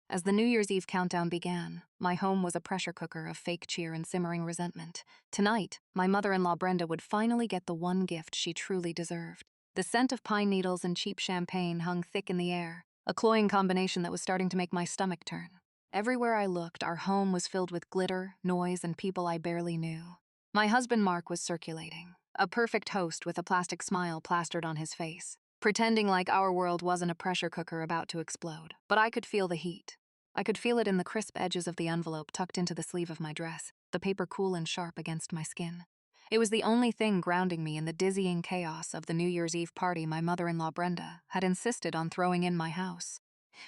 As the New Year's Eve countdown began, my home was a pressure cooker of fake cheer and simmering resentment. Tonight, my mother-in-law Brenda would finally get the one gift she truly deserved. The scent of pine needles and cheap champagne hung thick in the air, a cloying combination that was starting to make my stomach turn. Everywhere I looked, our home was filled with glitter, noise, and people I barely knew. My husband Mark was circulating, a perfect host with a plastic smile plastered on his face, pretending like our world wasn't a pressure cooker about to explode. But I could feel the heat. I could feel it in the crisp edges of the envelope tucked into the sleeve of my dress, the paper cool and sharp against my skin. It was the only thing grounding me in the dizzying chaos of the New Year's Eve party my mother-in-law Brenda had insisted on throwing in my house.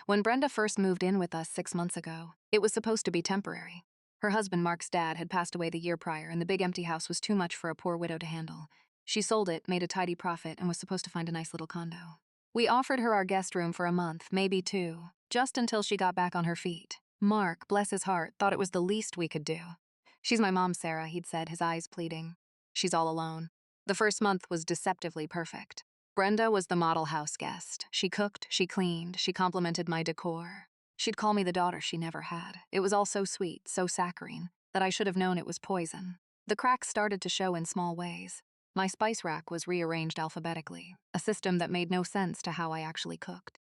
When Brenda first moved in with us 6 months ago, it was supposed to be temporary. Her husband Mark's dad had passed away the year prior, and the big empty house was too much for a poor widow to handle. She sold it, made a tidy profit, and was supposed to find a nice little condo. We offered her our guest room for a month, maybe 2, just until she got back on her feet. Mark, bless his heart, thought it was the least we could do. "She's my mom, Sarah," he'd said, his eyes pleading. "She's all alone." The first month was deceptively perfect. Brenda was the model house guest. She cooked, she cleaned, she complimented my decor. She'd call me the daughter she never had. It was all so sweet, so saccharine, that I should have known it was poison. The cracks started to show in small ways. My spice rack was rearranged alphabetically, a system that made no sense to how I actually cooked.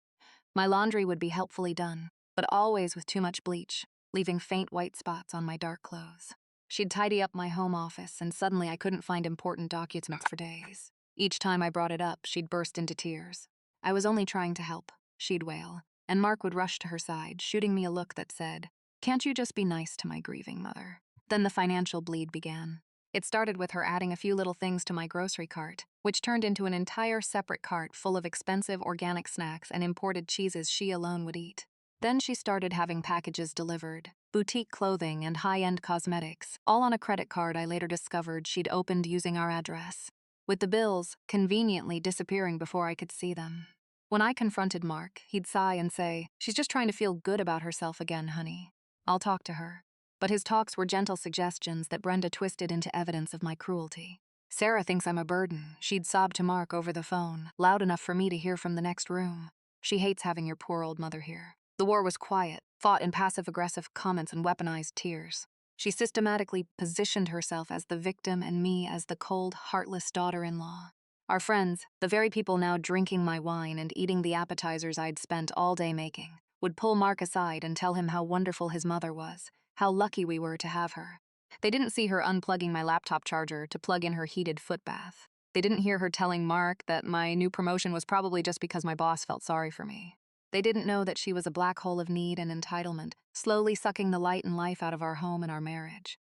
My laundry would be helpfully done, but always with too much bleach, leaving faint white spots on my dark clothes. She'd tidy up my home office, and suddenly I couldn't find important documents for days. Each time I brought it up, she'd burst into tears. "I was only trying to help," she'd wail, and Mark would rush to her side, shooting me a look that said, "Can't you just be nice to my grieving mother?" Then the financial bleed began. It started with her adding a few little things to my grocery cart, which turned into an entire separate cart full of expensive organic snacks and imported cheeses she alone would eat. Then she started having packages delivered, boutique clothing and high-end cosmetics, all on a credit card I later discovered she'd opened using our address, with the bills conveniently disappearing before I could see them. When I confronted Mark, he'd sigh and say, "She's just trying to feel good about herself again, honey. I'll talk to her." But his talks were gentle suggestions that Brenda twisted into evidence of my cruelty. "Sarah thinks I'm a burden," she'd sob to Mark over the phone, loud enough for me to hear from the next room. "She hates having your poor old mother here." The war was quiet, fought in passive-aggressive comments and weaponized tears. She systematically positioned herself as the victim and me as the cold, heartless daughter-in-law. Our friends, the very people now drinking my wine and eating the appetizers I'd spent all day making, would pull Mark aside and tell him how wonderful his mother was, how lucky we were to have her. They didn't see her unplugging my laptop charger to plug in her heated foot bath. They didn't hear her telling Mark that my new promotion was probably just because my boss felt sorry for me. They didn't know that she was a black hole of need and entitlement, slowly sucking the light and life out of our home and our marriage.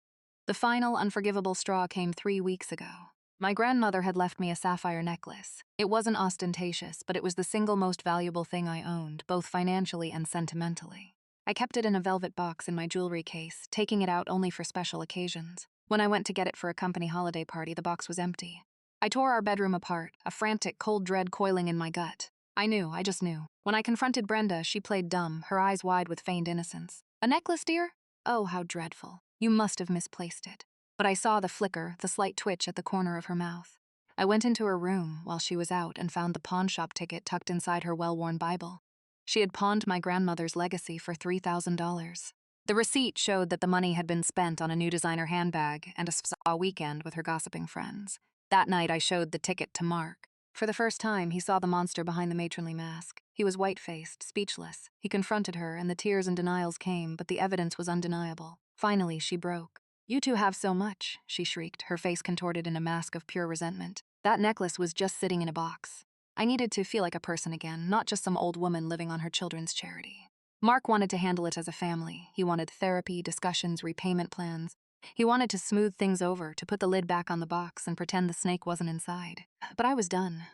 The final, unforgivable straw came 3 weeks ago. My grandmother had left me a sapphire necklace. It wasn't ostentatious, but it was the single most valuable thing I owned, both financially and sentimentally. I kept it in a velvet box in my jewelry case, taking it out only for special occasions. When I went to get it for a company holiday party, the box was empty. I tore our bedroom apart, a frantic, cold dread coiling in my gut. I just knew. When I confronted Brenda, she played dumb, her eyes wide with feigned innocence. "A necklace, dear? Oh, how dreadful. You must have misplaced it." But I saw the flicker, the slight twitch at the corner of her mouth. I went into her room while she was out and found the pawn shop ticket tucked inside her well-worn Bible. She had pawned my grandmother's legacy for $3,000. The receipt showed that the money had been spent on a new designer handbag and a spa weekend with her gossiping friends. That night, I showed the ticket to Mark. For the first time, he saw the monster behind the matronly mask. He was white-faced, speechless. He confronted her, and the tears and denials came, but the evidence was undeniable. Finally, she broke. "You two have so much," she shrieked, her face contorted in a mask of pure resentment. "That necklace was just sitting in a box. I needed to feel like a person again, not just some old woman living on her children's charity." Mark wanted to handle it as a family. He wanted therapy, discussions, repayment plans. He wanted to smooth things over, to put the lid back on the box and pretend the snake wasn't inside. But I was done.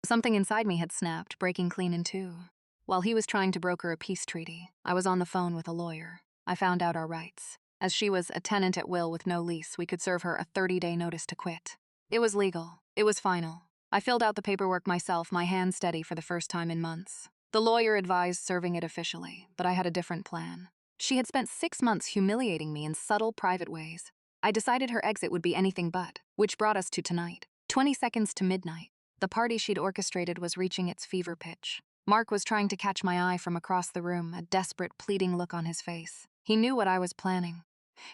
Something inside me had snapped, breaking clean in two. While he was trying to broker a peace treaty, I was on the phone with a lawyer. I found out our rights. As she was a tenant at will with no lease, we could serve her a 30-day notice to quit. It was legal. It was final. I filled out the paperwork myself, my hands steady for the first time in months. The lawyer advised serving it officially, but I had a different plan. She had spent 6 months humiliating me in subtle, private ways. I decided her exit would be anything but, which brought us to tonight. 20 seconds to midnight. The party she'd orchestrated was reaching its fever pitch. Mark was trying to catch my eye from across the room, a desperate, pleading look on his face. He knew what I was planning.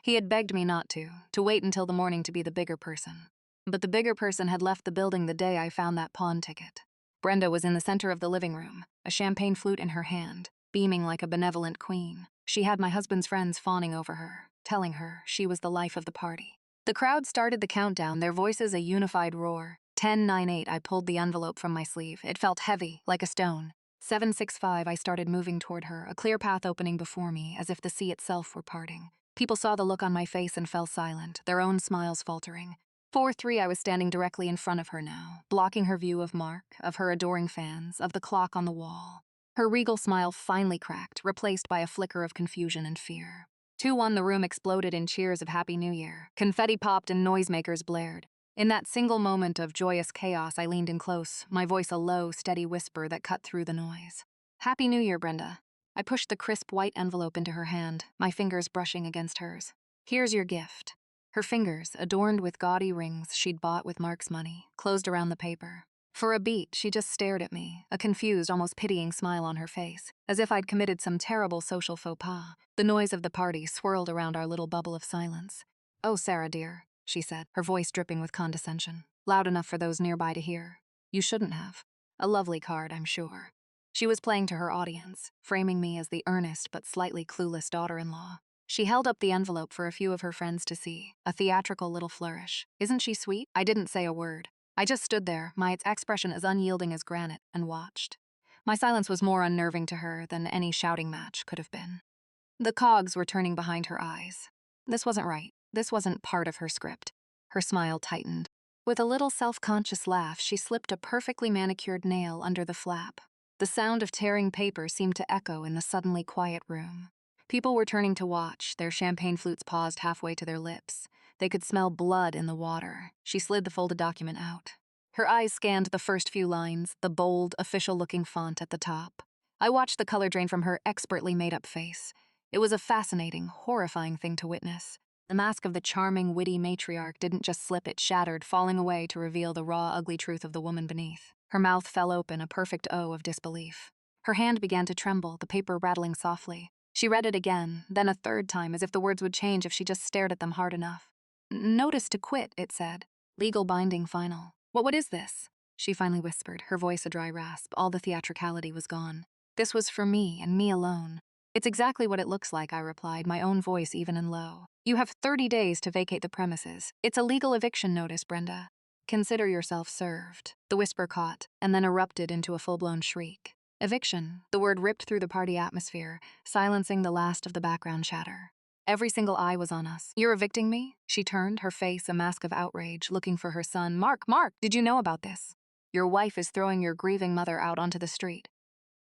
He had begged me not to wait until the morning to be the bigger person. But the bigger person had left the building the day I found that pawn ticket. Brenda was in the center of the living room, a champagne flute in her hand, beaming like a benevolent queen. She had my husband's friends fawning over her, telling her she was the life of the party. The crowd started the countdown, their voices a unified roar. 10:98, I pulled the envelope from my sleeve. It felt heavy, like a stone. 7:65, I started moving toward her, a clear path opening before me, as if the sea itself were parting. People saw the look on my face and fell silent, their own smiles faltering. 4:03, I was standing directly in front of her now, blocking her view of Mark, of her adoring fans, of the clock on the wall. Her regal smile finally cracked, replaced by a flicker of confusion and fear. 2:01, the room exploded in cheers of Happy New Year. Confetti popped and noisemakers blared. In that single moment of joyous chaos, I leaned in close, my voice a low, steady whisper that cut through the noise. Happy New Year, Brenda. I pushed the crisp white envelope into her hand, my fingers brushing against hers. Here's your gift. Her fingers, adorned with gaudy rings she'd bought with Mark's money, closed around the paper. For a beat, she just stared at me, a confused, almost pitying smile on her face, as if I'd committed some terrible social faux pas. The noise of the party swirled around our little bubble of silence. Oh, Sarah, dear, she said, her voice dripping with condescension, loud enough for those nearby to hear. You shouldn't have. A lovely card, I'm sure. She was playing to her audience, framing me as the earnest but slightly clueless daughter-in-law. She held up the envelope for a few of her friends to see, a theatrical little flourish. Isn't she sweet? I didn't say a word. I just stood there, my expression as unyielding as granite, and watched. My silence was more unnerving to her than any shouting match could have been. The cogs were turning behind her eyes. This wasn't right. This wasn't part of her script. Her smile tightened. With a little self-conscious laugh, she slipped a perfectly manicured nail under the flap. The sound of tearing paper seemed to echo in the suddenly quiet room. People were turning to watch, their champagne flutes paused halfway to their lips. They could smell blood in the water. She slid the folded document out. Her eyes scanned the first few lines, the bold, official-looking font at the top. I watched the color drain from her expertly made-up face. It was a fascinating, horrifying thing to witness. The mask of the charming, witty matriarch didn't just slip, it shattered, falling away to reveal the raw, ugly truth of the woman beneath. Her mouth fell open, a perfect O of disbelief. Her hand began to tremble, the paper rattling softly. She read it again, then a third time, as if the words would change if she just stared at them hard enough. Notice to quit, it said. Legal binding final. What is this? She finally whispered, her voice a dry rasp. All the theatricality was gone. This was for me, and me alone. It's exactly what it looks like, I replied, my own voice even and low. You have 30 days to vacate the premises. It's a legal eviction notice, Brenda. Consider yourself served. The whisper caught, and then erupted into a full-blown shriek. Eviction, the word ripped through the party atmosphere, silencing the last of the background chatter. Every single eye was on us. You're evicting me? She turned, her face a mask of outrage, looking for her son. Mark, did you know about this? Your wife is throwing your grieving mother out onto the street.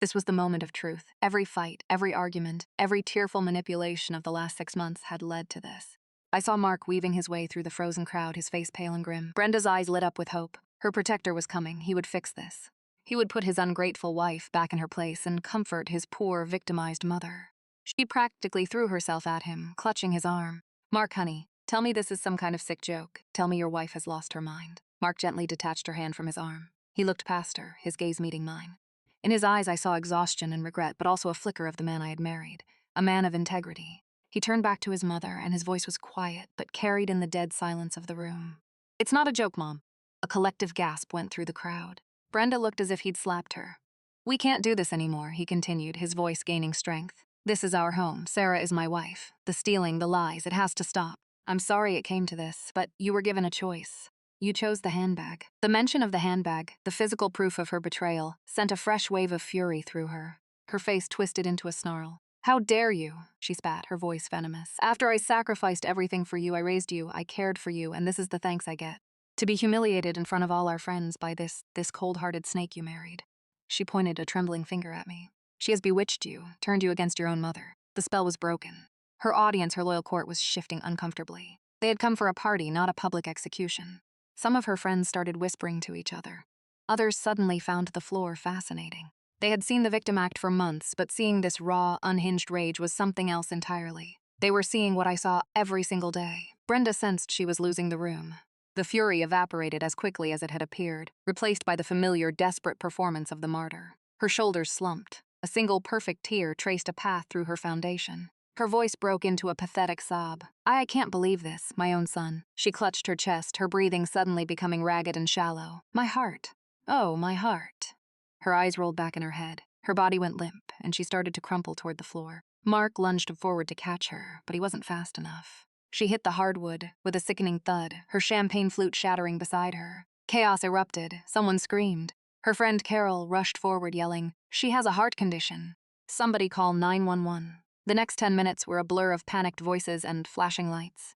This was the moment of truth. Every fight, every argument, every tearful manipulation of the last 6 months had led to this. I saw Mark weaving his way through the frozen crowd, his face pale and grim. Brenda's eyes lit up with hope. Her protector was coming. He would fix this. He would put his ungrateful wife back in her place and comfort his poor, victimized mother. She practically threw herself at him, clutching his arm. Mark, honey, tell me this is some kind of sick joke. Tell me your wife has lost her mind. Mark gently detached her hand from his arm. He looked past her, his gaze meeting mine. In his eyes I saw exhaustion and regret, but also a flicker of the man I had married, a man of integrity. He turned back to his mother, and his voice was quiet, but carried in the dead silence of the room. It's not a joke, Mom. A collective gasp went through the crowd. Brenda looked as if he'd slapped her. We can't do this anymore, he continued, his voice gaining strength. This is our home. Sarah is my wife. The stealing, the lies, it has to stop. I'm sorry it came to this, but you were given a choice. You chose the handbag. The mention of the handbag, the physical proof of her betrayal, sent a fresh wave of fury through her. Her face twisted into a snarl. How dare you, she spat, her voice venomous. After I sacrificed everything for you, I raised you, I cared for you, and this is the thanks I get. To be humiliated in front of all our friends by this cold-hearted snake you married. She pointed a trembling finger at me. She has bewitched you, turned you against your own mother. The spell was broken. Her audience, her loyal court, was shifting uncomfortably. They had come for a party, not a public execution. Some of her friends started whispering to each other. Others suddenly found the floor fascinating. They had seen the victim act for months, but seeing this raw, unhinged rage was something else entirely. They were seeing what I saw every single day. Brenda sensed she was losing the room. The fury evaporated as quickly as it had appeared, replaced by the familiar, desperate performance of the martyr. Her shoulders slumped. A single perfect tear traced a path through her foundation. Her voice broke into a pathetic sob. I can't believe this, my own son. She clutched her chest, her breathing suddenly becoming ragged and shallow. My heart. Oh, my heart. Her eyes rolled back in her head. Her body went limp, and she started to crumple toward the floor. Mark lunged forward to catch her, but he wasn't fast enough. She hit the hardwood with a sickening thud, her champagne flute shattering beside her. Chaos erupted. Someone screamed. Her friend Carol rushed forward yelling, "She has a heart condition. Somebody call 911. The next 10 minutes were a blur of panicked voices and flashing lights.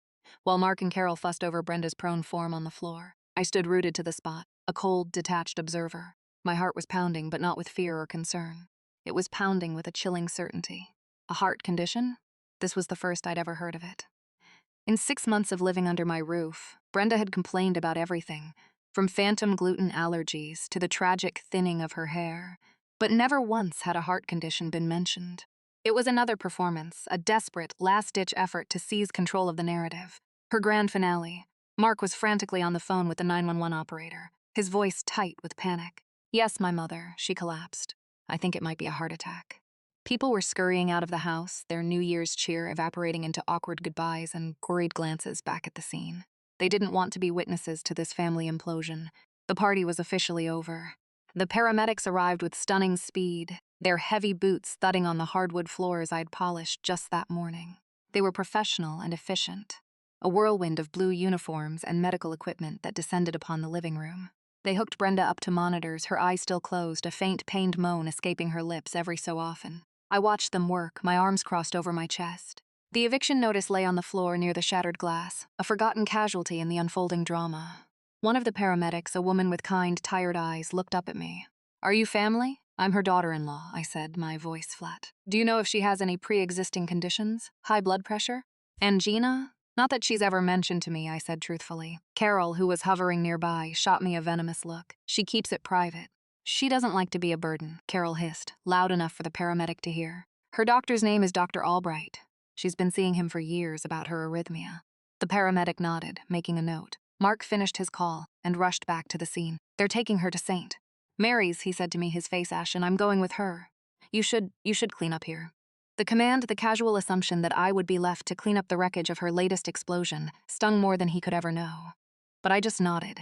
While Mark and Carol fussed over Brenda's prone form on the floor, I stood rooted to the spot, a cold, detached observer. My heart was pounding, but not with fear or concern. It was pounding with a chilling certainty. A heart condition? This was the first I'd ever heard of it. In 6 months of living under my roof, Brenda had complained about everything, from phantom gluten allergies to the tragic thinning of her hair, but never once had a heart condition been mentioned. It was another performance, a desperate, last-ditch effort to seize control of the narrative. Her grand finale. Mark was frantically on the phone with the 911 operator, his voice tight with panic. Yes, my mother, she collapsed. I think it might be a heart attack. People were scurrying out of the house, their New Year's cheer evaporating into awkward goodbyes and worried glances back at the scene. They didn't want to be witnesses to this family implosion. The party was officially over. The paramedics arrived with stunning speed, their heavy boots thudding on the hardwood floors I'd polished just that morning. They were professional and efficient, a whirlwind of blue uniforms and medical equipment that descended upon the living room. They hooked Brenda up to monitors, her eyes still closed, a faint, pained moan escaping her lips every so often. I watched them work, my arms crossed over my chest. The eviction notice lay on the floor near the shattered glass, a forgotten casualty in the unfolding drama. One of the paramedics, a woman with kind, tired eyes, looked up at me. Are you family? I'm her daughter-in-law, I said, my voice flat. Do you know if she has any pre-existing conditions? High blood pressure? Angina? Not that she's ever mentioned to me, I said truthfully. Carol, who was hovering nearby, shot me a venomous look. She keeps it private. She doesn't like to be a burden, Carol hissed, loud enough for the paramedic to hear. Her doctor's name is Dr. Albright. She's been seeing him for years about her arrhythmia. The paramedic nodded, making a note. Mark finished his call and rushed back to the scene. They're taking her to St. Mary's, he said to me, his face ashen. I'm going with her. You should clean up here. The command, the casual assumption that I would be left to clean up the wreckage of her latest explosion, stung more than he could ever know. But I just nodded.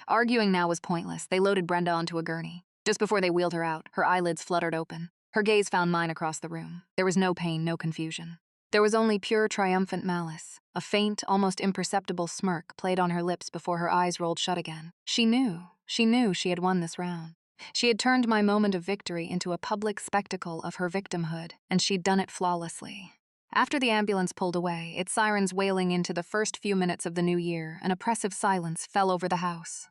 Arguing now was pointless. They loaded Brenda onto a gurney. Just before they wheeled her out, her eyelids fluttered open. Her gaze found mine across the room. There was no pain, no confusion. There was only pure triumphant malice. A faint, almost imperceptible smirk played on her lips before her eyes rolled shut again. She knew she had won this round. She had turned my moment of victory into a public spectacle of her victimhood, and she'd done it flawlessly. After the ambulance pulled away, its sirens wailing into the first few minutes of the new year, an oppressive silence fell over the house.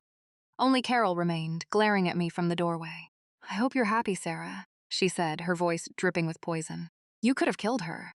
Only Carol remained, glaring at me from the doorway. I hope you're happy, Sarah, she said, her voice dripping with poison. You could have killed her.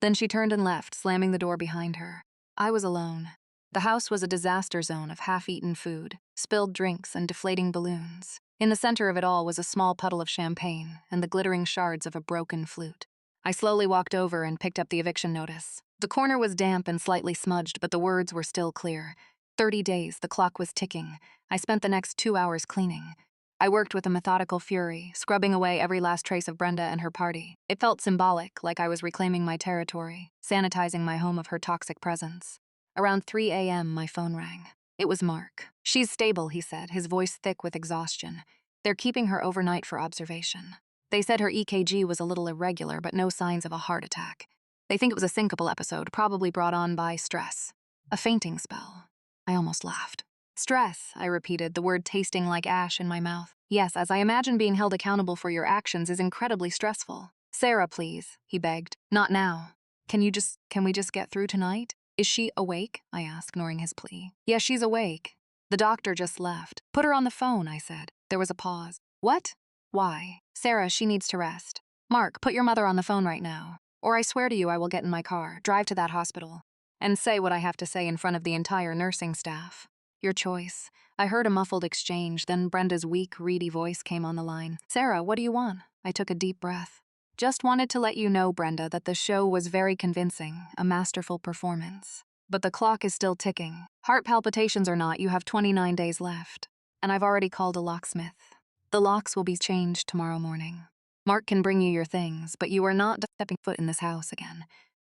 Then she turned and left, slamming the door behind her. I was alone. The house was a disaster zone of half-eaten food, spilled drinks, and deflating balloons. In the center of it all was a small puddle of champagne and the glittering shards of a broken flute. I slowly walked over and picked up the eviction notice. The corner was damp and slightly smudged, but the words were still clear. 30 days, the clock was ticking. I spent the next 2 hours cleaning. I worked with a methodical fury, scrubbing away every last trace of Brenda and her party. It felt symbolic, like I was reclaiming my territory, sanitizing my home of her toxic presence. Around 3 a.m., my phone rang. It was Mark. She's stable, he said, his voice thick with exhaustion. They're keeping her overnight for observation. They said her EKG was a little irregular, but no signs of a heart attack. They think it was a syncopal episode, probably brought on by stress. A fainting spell. I almost laughed. Stress, I repeated, the word tasting like ash in my mouth. Yes, as I imagine being held accountable for your actions is incredibly stressful. Sarah, please, he begged. Not now. Can we just get through tonight? Is she awake? I asked, ignoring his plea. Yes, she's awake. The doctor just left. Put her on the phone, I said. There was a pause. What? Why? Sarah, she needs to rest. Mark, put your mother on the phone right now. Or I swear to you I will get in my car, drive to that hospital, and say what I have to say in front of the entire nursing staff. Your choice. I heard a muffled exchange, then Brenda's weak, reedy voice came on the line. Sarah, what do you want? I took a deep breath. Just wanted to let you know, Brenda, that the show was very convincing, a masterful performance. But the clock is still ticking. Heart palpitations or not, you have 29 days left. And I've already called a locksmith. The locks will be changed tomorrow morning. Mark can bring you your things, but you are not stepping foot in this house again.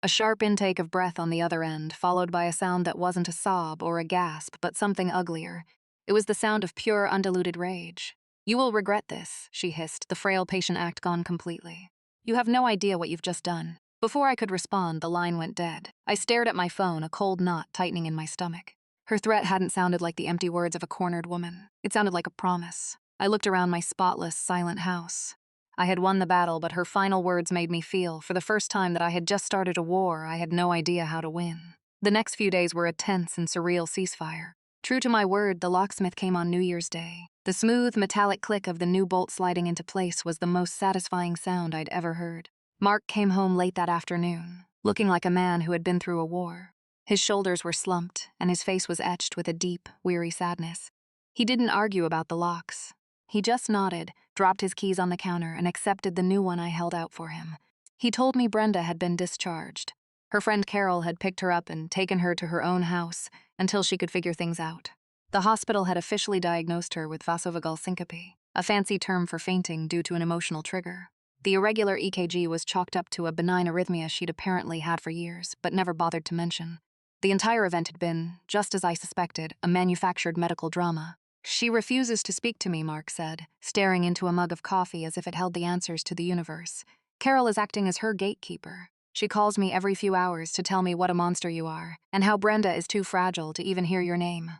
A sharp intake of breath on the other end, followed by a sound that wasn't a sob or a gasp, but something uglier. It was the sound of pure, undiluted rage. You will regret this, she hissed, the frail patient act gone completely. You have no idea what you've just done. Before I could respond, the line went dead. I stared at my phone, a cold knot tightening in my stomach. Her threat hadn't sounded like the empty words of a cornered woman. It sounded like a promise. I looked around my spotless, silent house. I had won the battle, but her final words made me feel, for the first time, that I had just started a war I had no idea how to win. The next few days were a tense and surreal ceasefire. True to my word, the locksmith came on New Year's Day. The smooth, metallic click of the new bolt sliding into place was the most satisfying sound I'd ever heard. Mark came home late that afternoon, looking like a man who had been through a war. His shoulders were slumped, and his face was etched with a deep, weary sadness. He didn't argue about the locks. He just nodded, dropped his keys on the counter, and accepted the new one I held out for him. He told me Brenda had been discharged. Her friend Carol had picked her up and taken her to her own house until she could figure things out. The hospital had officially diagnosed her with vasovagal syncope, a fancy term for fainting due to an emotional trigger. The irregular EKG was chalked up to a benign arrhythmia she'd apparently had for years, but never bothered to mention. The entire event had been, just as I suspected, a manufactured medical drama. She refuses to speak to me, Mark said, staring into a mug of coffee as if it held the answers to the universe. Carol is acting as her gatekeeper. She calls me every few hours to tell me what a monster you are, and how Brenda is too fragile to even hear your name.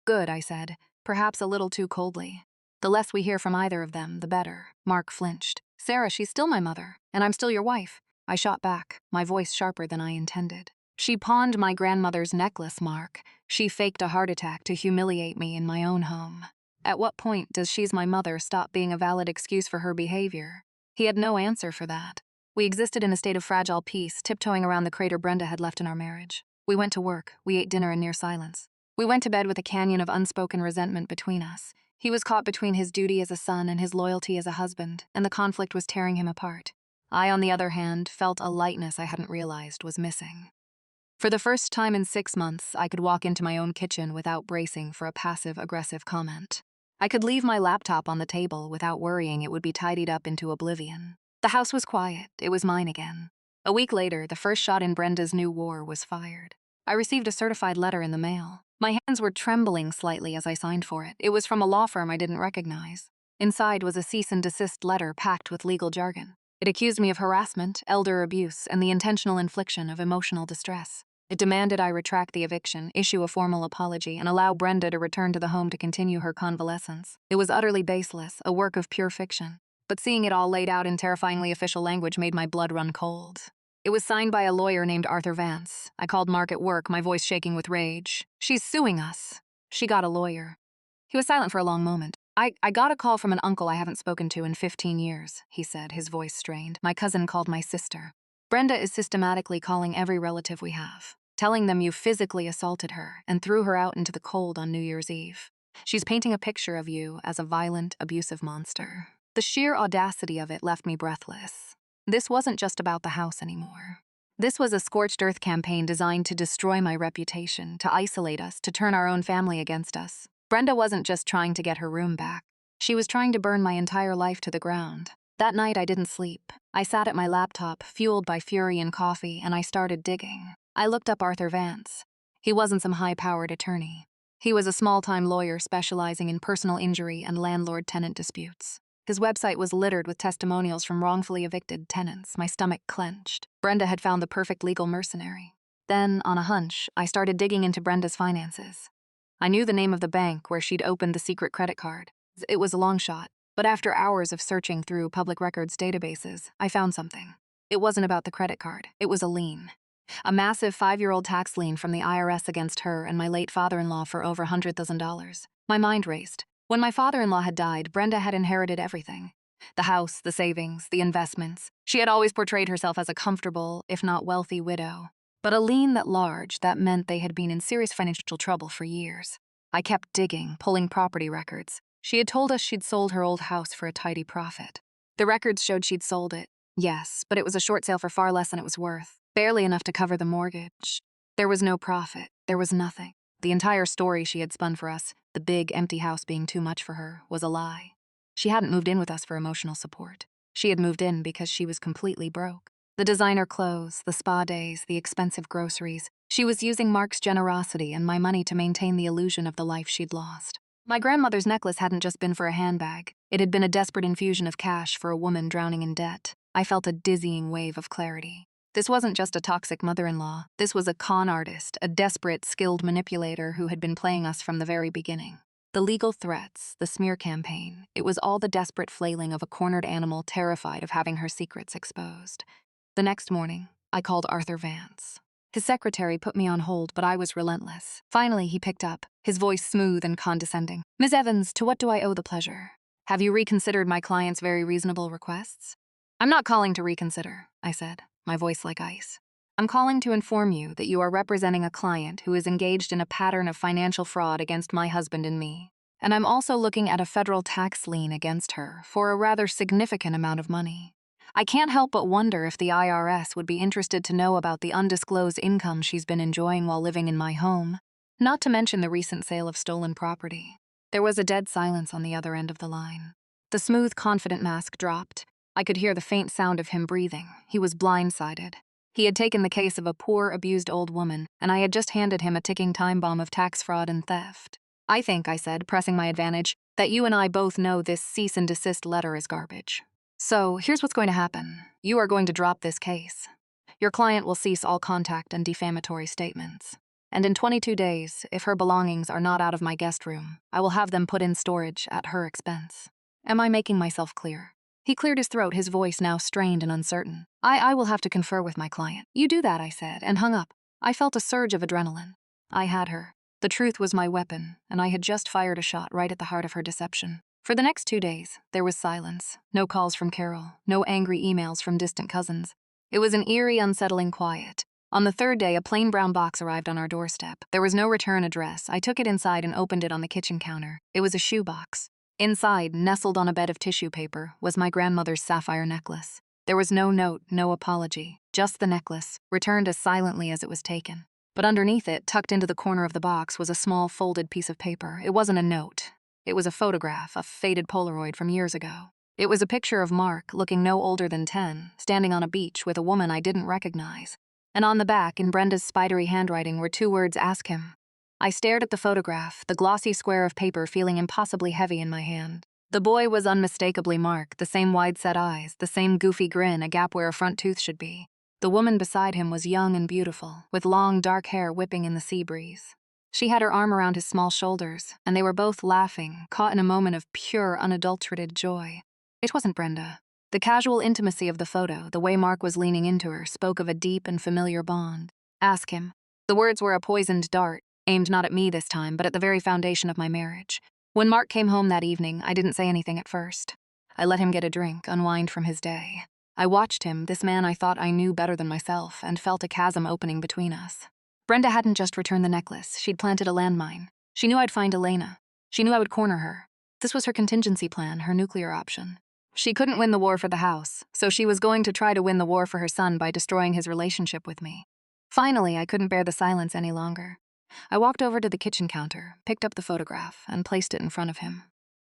Good, I said, perhaps a little too coldly. The less we hear from either of them, the better. Mark flinched. Sarah, she's still my mother, and I'm still your wife. I shot back, my voice sharper than I intended. She pawned my grandmother's necklace, Mark. She faked a heart attack to humiliate me in my own home. At what point does she's my mother stop being a valid excuse for her behavior? He had no answer for that. We existed in a state of fragile peace, tiptoeing around the crater Brenda had left in our marriage. We went to work, we ate dinner in near silence. We went to bed with a canyon of unspoken resentment between us. He was caught between his duty as a son and his loyalty as a husband, and the conflict was tearing him apart. I, on the other hand, felt a lightness I hadn't realized was missing. For the first time in 6 months, I could walk into my own kitchen without bracing for a passive-aggressive comment. I could leave my laptop on the table without worrying it would be tidied up into oblivion. The house was quiet. It was mine again. A week later, the first shot in Brenda's new war was fired. I received a certified letter in the mail. My hands were trembling slightly as I signed for it. It was from a law firm I didn't recognize. Inside was a cease and desist letter packed with legal jargon. It accused me of harassment, elder abuse, and the intentional infliction of emotional distress. It demanded I retract the eviction, issue a formal apology, and allow Brenda to return to the home to continue her convalescence. It was utterly baseless, a work of pure fiction. But seeing it all laid out in terrifyingly official language made my blood run cold. It was signed by a lawyer named Arthur Vance. I called Mark at work, my voice shaking with rage. "She's suing us." She got a lawyer. He was silent for a long moment. I got a call from an uncle I haven't spoken to in 15 years, he said, his voice strained. My cousin called my sister. Brenda is systematically calling every relative we have, telling them you physically assaulted her and threw her out into the cold on New Year's Eve. She's painting a picture of you as a violent, abusive monster. The sheer audacity of it left me breathless. This wasn't just about the house anymore. This was a scorched earth campaign designed to destroy my reputation, to isolate us, to turn our own family against us. Brenda wasn't just trying to get her room back. She was trying to burn my entire life to the ground. That night I didn't sleep. I sat at my laptop, fueled by fury and coffee, and I started digging. I looked up Arthur Vance. He wasn't some high-powered attorney. He was a small-time lawyer specializing in personal injury and landlord-tenant disputes. His website was littered with testimonials from wrongfully evicted tenants. My stomach clenched. Brenda had found the perfect legal mercenary. Then, on a hunch, I started digging into Brenda's finances. I knew the name of the bank where she'd opened the secret credit card. It was a long shot, but after hours of searching through public records databases, I found something. It wasn't about the credit card. It was a lien. A massive 5-year-old tax lien from the IRS against her and my late father-in-law for over $100,000. My mind raced. When my father-in-law had died, Brenda had inherited everything. The house, the savings, the investments. She had always portrayed herself as a comfortable, if not wealthy, widow. But a lien that large, that meant they had been in serious financial trouble for years. I kept digging, pulling property records. She had told us she'd sold her old house for a tidy profit. The records showed she'd sold it. Yes, but it was a short sale for far less than it was worth. Barely enough to cover the mortgage. There was no profit. There was nothing. The entire story she had spun for us, the big, empty house being too much for her, was a lie. She hadn't moved in with us for emotional support. She had moved in because she was completely broke. The designer clothes, the spa days, the expensive groceries. She was using Mark's generosity and my money to maintain the illusion of the life she'd lost. My grandmother's necklace hadn't just been for a handbag. It had been a desperate infusion of cash for a woman drowning in debt. I felt a dizzying wave of clarity. This wasn't just a toxic mother-in-law. This was a con artist, a desperate, skilled manipulator who had been playing us from the very beginning. The legal threats, the smear campaign, it was all the desperate flailing of a cornered animal terrified of having her secrets exposed. The next morning, I called Arthur Vance. His secretary put me on hold, but I was relentless. Finally, he picked up, his voice smooth and condescending. "Ms. Evans, to what do I owe the pleasure? Have you reconsidered my client's very reasonable requests?" "I'm not calling to reconsider," I said, my voice like ice. "I'm calling to inform you that you are representing a client who is engaged in a pattern of financial fraud against my husband and me. And I'm also looking at a federal tax lien against her for a rather significant amount of money. I can't help but wonder if the IRS would be interested to know about the undisclosed income she's been enjoying while living in my home, not to mention the recent sale of stolen property." There was a dead silence on the other end of the line. The smooth, confident mask dropped. I could hear the faint sound of him breathing. He was blindsided. He had taken the case of a poor, abused old woman, and I had just handed him a ticking time bomb of tax fraud and theft. "I think," I said, pressing my advantage, "that you and I both know this cease and desist letter is garbage. So, here's what's going to happen. You are going to drop this case. Your client will cease all contact and defamatory statements. And in 22 days, if her belongings are not out of my guest room, I will have them put in storage at her expense. Am I making myself clear?" He cleared his throat, his voice now strained and uncertain. I will have to confer with my client." "You do that," I said, and hung up. I felt a surge of adrenaline. I had her. The truth was my weapon, and I had just fired a shot right at the heart of her deception. For the next 2 days, there was silence. No calls from Carol, no angry emails from distant cousins. It was an eerie, unsettling quiet. On the third day, a plain brown box arrived on our doorstep. There was no return address. I took it inside and opened it on the kitchen counter. It was a shoebox. Inside, nestled on a bed of tissue paper, was my grandmother's sapphire necklace. There was no note, no apology, just the necklace, returned as silently as it was taken. But underneath it, tucked into the corner of the box, was a small folded piece of paper. It wasn't a note. It was a photograph, a faded Polaroid from years ago. It was a picture of Mark, looking no older than 10, standing on a beach with a woman I didn't recognize. And on the back, in Brenda's spidery handwriting, were 2 words, "Ask him." I stared at the photograph, the glossy square of paper feeling impossibly heavy in my hand. The boy was unmistakably Mark, the same wide-set eyes, the same goofy grin, a gap where a front tooth should be. The woman beside him was young and beautiful, with long, dark hair whipping in the sea breeze. She had her arm around his small shoulders, and they were both laughing, caught in a moment of pure, unadulterated joy. It wasn't Brenda. The casual intimacy of the photo, the way Mark was leaning into her, spoke of a deep and familiar bond. "Ask him." The words were a poisoned dart, aimed not at me this time, but at the very foundation of my marriage. When Mark came home that evening, I didn't say anything at first. I let him get a drink, unwind from his day. I watched him, this man I thought I knew better than myself, and felt a chasm opening between us. Brenda hadn't just returned the necklace. She'd planted a landmine. She knew I'd find Elena. She knew I would corner her. This was her contingency plan, her nuclear option. She couldn't win the war for the house, so she was going to try to win the war for her son by destroying his relationship with me. Finally, I couldn't bear the silence any longer. I walked over to the kitchen counter, picked up the photograph, and placed it in front of him.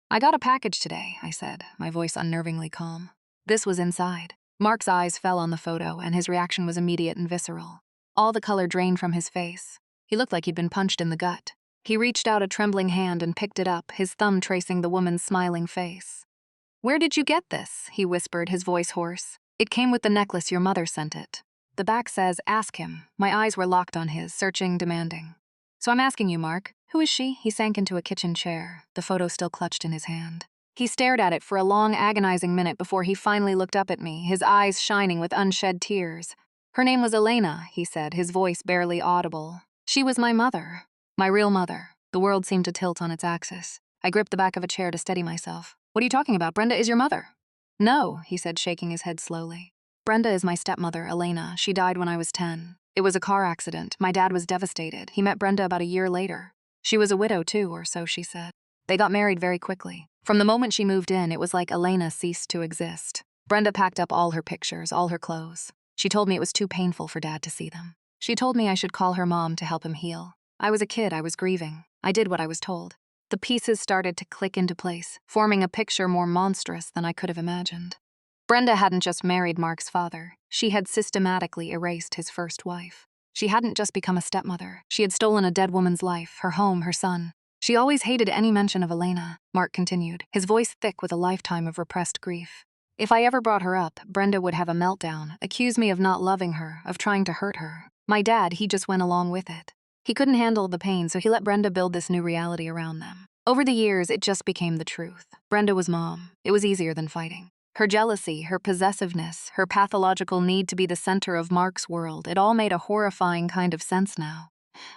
"I got a package today," I said, my voice unnervingly calm. This was inside. Mark's eyes fell on the photo, and his reaction was immediate and visceral. All the color drained from his face. He looked like he'd been punched in the gut. He reached out a trembling hand and picked it up, his thumb tracing the woman's smiling face. "Where did you get this?" he whispered, his voice hoarse. "It came with the necklace. Your mother sent it." The back says, "Ask him." My eyes were locked on his, searching, demanding. "So I'm asking you, Mark, who is she?" He sank into a kitchen chair, the photo still clutched in his hand. He stared at it for a long, agonizing minute before he finally looked up at me, his eyes shining with unshed tears. "Her name was Elena," he said, his voice barely audible. "She was my mother. My real mother." The world seemed to tilt on its axis. I gripped the back of a chair to steady myself. "What are you talking about? Brenda is your mother." "No," he said, shaking his head slowly. "Brenda is my stepmother, Elena. She died when I was 10. It was a car accident. My dad was devastated. He met Brenda about a year later. She was a widow, too, or so she said. They got married very quickly. From the moment she moved in, it was like Elena ceased to exist. Brenda packed up all her pictures, all her clothes. She told me it was too painful for Dad to see them. She told me I should call her mom to help him heal. I was a kid, I was grieving. I did what I was told. The pieces started to click into place, forming a picture more monstrous than I could have imagined. Brenda hadn't just married Mark's father, she had systematically erased his first wife. She hadn't just become a stepmother, she had stolen a dead woman's life, her home, her son. She always hated any mention of Elena, Mark continued, his voice thick with a lifetime of repressed grief. If I ever brought her up, Brenda would have a meltdown, accuse me of not loving her, of trying to hurt her. My dad, he just went along with it. He couldn't handle the pain, so he let Brenda build this new reality around them. Over the years, it just became the truth. Brenda was mom. It was easier than fighting. Her jealousy, her possessiveness, her pathological need to be the center of Mark's world, it all made a horrifying kind of sense now.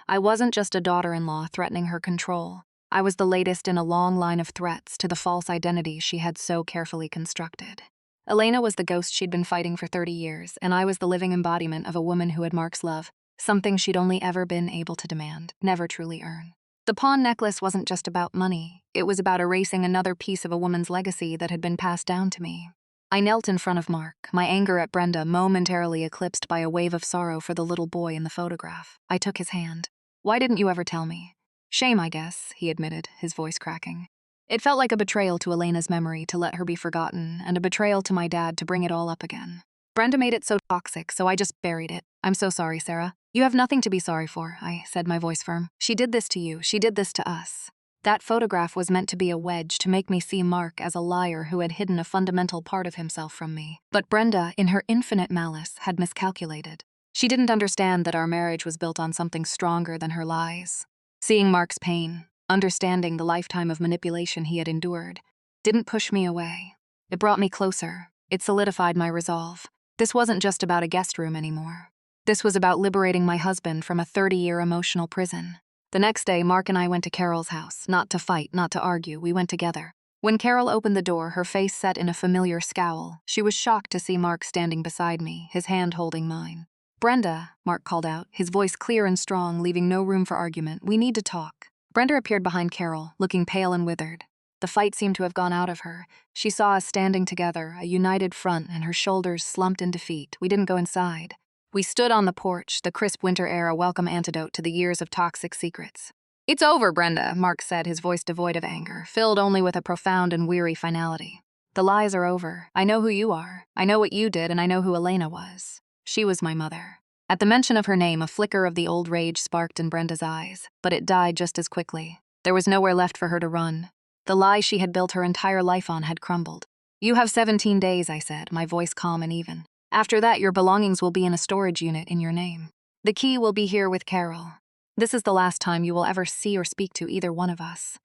I wasn't just a daughter-in-law threatening her control. I was the latest in a long line of threats to the false identity she had so carefully constructed. Elena was the ghost she'd been fighting for 30 years, and I was the living embodiment of a woman who had Mark's love, something she'd only ever been able to demand, never truly earn. The pawn necklace wasn't just about money. It was about erasing another piece of a woman's legacy that had been passed down to me. I knelt in front of Mark, my anger at Brenda momentarily eclipsed by a wave of sorrow for the little boy in the photograph. I took his hand. "Why didn't you ever tell me?" "Shame, I guess," he admitted, his voice cracking. It felt like a betrayal to Elena's memory to let her be forgotten, and a betrayal to my dad to bring it all up again. Brenda made it so toxic, so I just buried it. "I'm so sorry, Sarah." "You have nothing to be sorry for," I said, my voice firm. "She did this to you. She did this to us." That photograph was meant to be a wedge to make me see Mark as a liar who had hidden a fundamental part of himself from me. But Brenda, in her infinite malice, had miscalculated. She didn't understand that our marriage was built on something stronger than her lies. Seeing Mark's pain, understanding the lifetime of manipulation he had endured, didn't push me away. It brought me closer. It solidified my resolve. This wasn't just about a guest room anymore. This was about liberating my husband from a 30-year emotional prison. The next day, Mark and I went to Carol's house, not to fight, not to argue, we went together. When Carol opened the door, her face set in a familiar scowl. She was shocked to see Mark standing beside me, his hand holding mine. "Brenda," Mark called out, his voice clear and strong, leaving no room for argument, "we need to talk." Brenda appeared behind Carol, looking pale and withered. The fight seemed to have gone out of her. She saw us standing together, a united front, and her shoulders slumped in defeat. We didn't go inside. We stood on the porch, the crisp winter air a welcome antidote to the years of toxic secrets. "It's over, Brenda," Mark said, his voice devoid of anger, filled only with a profound and weary finality. "The lies are over. I know who you are. I know what you did, and I know who Elena was. She was my mother." At the mention of her name, a flicker of the old rage sparked in Brenda's eyes, but it died just as quickly. There was nowhere left for her to run. The lie she had built her entire life on had crumbled. "You have 17 days, I said, my voice calm and even. "After that, your belongings will be in a storage unit in your name. The key will be here with Carol. This is the last time you will ever see or speak to either one of us."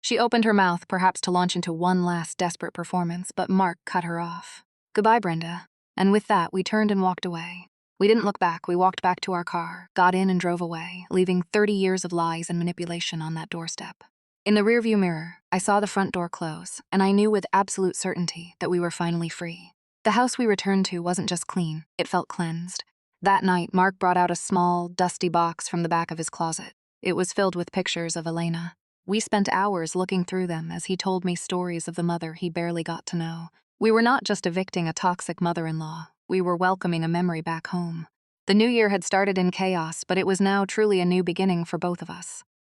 She opened her mouth, perhaps to launch into one last desperate performance, but Mark cut her off. "Goodbye, Brenda." And with that, we turned and walked away. We didn't look back. We walked back to our car, got in and drove away, leaving 30 years of lies and manipulation on that doorstep. In the rearview mirror, I saw the front door close, and I knew with absolute certainty that we were finally free. The house we returned to wasn't just clean, it felt cleansed. That night, Mark brought out a small, dusty box from the back of his closet. It was filled with pictures of Elena. We spent hours looking through them as he told me stories of the mother he barely got to know. We were not just evicting a toxic mother-in-law, we were welcoming a memory back home. The new year had started in chaos, but it was now truly a new beginning for both of us.